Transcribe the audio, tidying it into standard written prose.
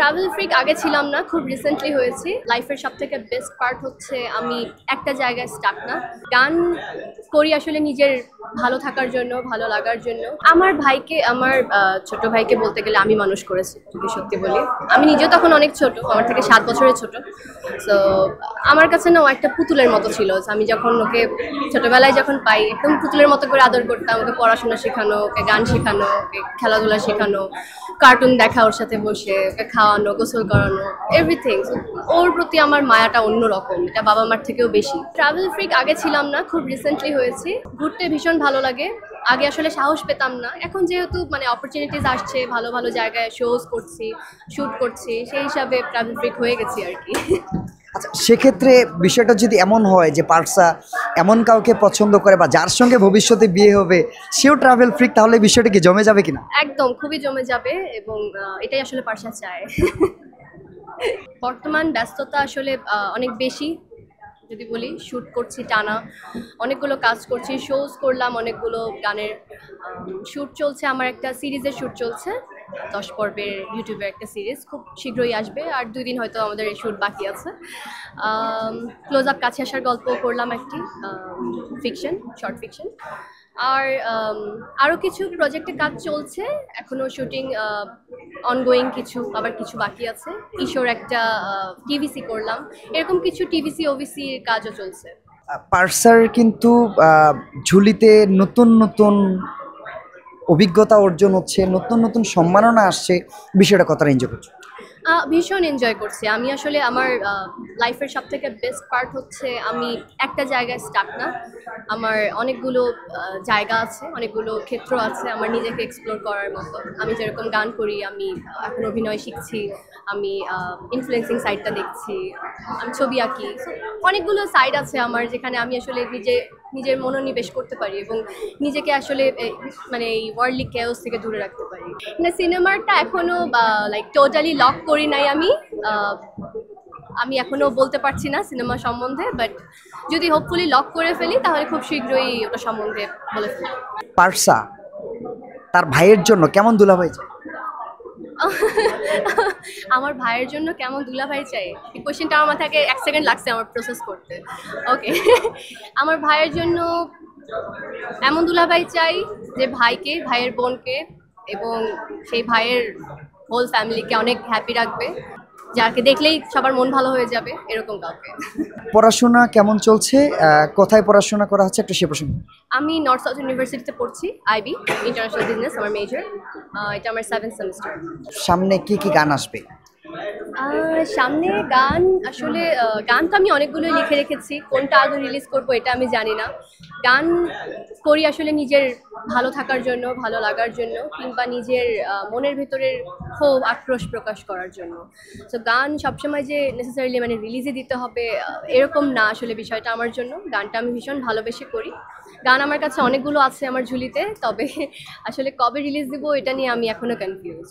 Travel freak আগে ছিলাম না, খুব রিসেন্টলি হয়েছি। লাইফের সবথেকে বেস্ট পার্ট হচ্ছে আমি একটা জায়গায় স্টাক না। গান করি আসলে নিজের ভালো থাকার জন্য, ভালো লাগার জন্য। আমার ভাইকে, আমার ছোট ভাইকে বলতে গেলে আমি মানুষ করেছি, যদি সত্যি বলি। আমি নিজেও তখন অনেক ছোট, আমার থেকে 7 বছরের ছোট। সো আমার কাছে না ও একটা পুতুলের মতো ছিল। আমি যখন ওকে ছোটবেলায় যখন পাই, একদম পুতুলের মতো করে আদর করতাম। ওকে পড়াশোনা শেখানো, ওকে গান শেখানো, ওকে খেলাধুলা শেখানো, কার্টুন দেখা ওর সাথে বসে, ওকে খাওয়ানো, গোসল করানো, এভরিথিং। ওর প্রতি আমার মায়াটা অন্যরকম, এটা বাবা মার থেকেও বেশি। ট্রাভেল ফ্রিক আগে ছিলাম না, খুব রিসেন্টলি হয়েছি। ঘুরতে ভীষণ ভালো লাগে। আগে আসলে সাহস পেতাম না, এখন যেহেতু অপরচুনিটিস আসছে, ভালো ভালো জায়গায় শোজ করছি, শ্যুট করছি, সেই হিসাবে ট্রাভেল ফ্রিক হয়ে গেছি আর কি। আচ্ছা, সেক্ষেত্রে বিষয়টা যদি এমন হয় যে পার্সা এমন কাউকে পছন্দ করে বা যার সঙ্গে ভবিষ্যতে বিয়ে হবে সেও ট্রাভেল ফ্রিক, তাহলে বিষয়টা কি জমে যাবে কিনা? একদম খুবই জমে যাবে, এবং এটাই আসলে পার্সা চায়। বর্তমান ব্যস্ততা আসলে অনেক বেশি, যদি বলি। শ্যুট করছি টানা, অনেকগুলো কাজ করছি, শোজ করলাম, অনেকগুলো গানের শ্যুট চলছে। আমার একটা সিরিজের শ্যুট চলছে, 10 পর্বের ইউটিউবের একটা সিরিজ, খুব শীঘ্রই আসবে। আর 2 দিন হয়তো আমাদের এই শ্যুট বাকি আছে। ক্লোজ আপ কাছে আসার গল্প করলাম একটি, ফিকশন, শর্ট ফিকশন। আর আরও কিছু প্রজেক্টে কাজ চলছে, এখনও শুটিং অনগোয়িং, কিছু আবার কিছু বাকি আছে। ঈশ্বর একটা টিভিসি করলাম, এরকম কিছু টিভিসি ওভিসি কাজও চলছে। পার্সার কিন্তু ঝুলিতে নতুন নতুন অভিজ্ঞতা অর্জন হচ্ছে, নতুন নতুন সম্মাননা আসছে, বিষয়টা কতটা এনজয় করছো? ভীষণ এনজয় করছি আমি। আসলে আমার লাইফের সবথেকে বেস্ট পার্ট হচ্ছে আমি একটা জায়গায় স্টাক না। আমার অনেকগুলো জায়গা আছে, অনেকগুলো ক্ষেত্র আছে আমার নিজেকে এক্সপ্লোর করার মতো। আমি যেরকম গান করি, আমি এখন অভিনয় শিখছি, আমি ইনফ্লুয়েন্সিং সাইডটা দেখছি, আমি ছবি আঁকি। অনেকগুলো সাইড আছে আমার, যেখানে আমি আসলে নিজের মনোনিবেশ করতে পারি এবং নিজেকে আসলে এই ওয়ার্ল্ডলি কেওস থেকে দূরে রাখতে পারি। না, সিনেমাটা এখনো লাইক টোটালি লক করি নাই আমি। আমি এখনো বলতে পারছি না সিনেমা সম্বন্ধে, বাট যদি হোপফুলি লক করে ফেলি তাহলে খুব শীঘ্রই ওটা সম্বন্ধে বলে ফেলি। পার্সা তার ভাইয়ের জন্য কেমন দুলাভাই চায়? আমার ভাইয়ের জন্য কেমন দুলাভাই চাই, এই কোয়েশ্চেনটা আমার মাথায় 1 সেকেন্ড লাগছে আমার প্রসেস করতে। ওকে। আমার ভাইয়ের জন্য এমন দুলাভাই চাই যে ভাইয়ের বোনকে এবং সেই ভাইয়ের হোল ফ্যামিলিকে অনেক হ্যাপি রাখবে, যাকে দেখলেই সবার মন ভালো হয়ে যাবে, এরকম কাউকে। পড়াশোনা কেমন চলছে? কোথায় পড়াশোনা করা হচ্ছে একটু সে প্রসঙ্গে। আমি নর্থ সাউথ ইউনিভার্সিটিতে পড়ছি, আইবি, ইন্টারন্যাশনাল বিজনেস আমার মেজর। এটা আমার 7th সেমিস্টার। সামনে কি কি গান আসবে? সামনে গান, আসলে গান তো আমি অনেকগুলো লিখে রেখেছি, কোনটা আগে রিলিজ করবো এটা আমি জানি না। গান করি আসলে নিজের ভালো থাকার জন্য, ভালো লাগার জন্য, কিংবা নিজের মনের ভিতরের ক্ষোভ আক্রোশ প্রকাশ করার জন্য। তো গান সবসময় যে নেসেসারিলি রিলিজে দিতে হবে এরকম না আসলে বিষয়টা আমার জন্য। গানটা আমি ভীষণ ভালোবেসে করি। গান আমার কাছে অনেকগুলো আছে আমার ঝুলিতে, তবে আসলে কবে রিলিজ দিব এটা নিয়ে আমি এখনো কনফিউজড।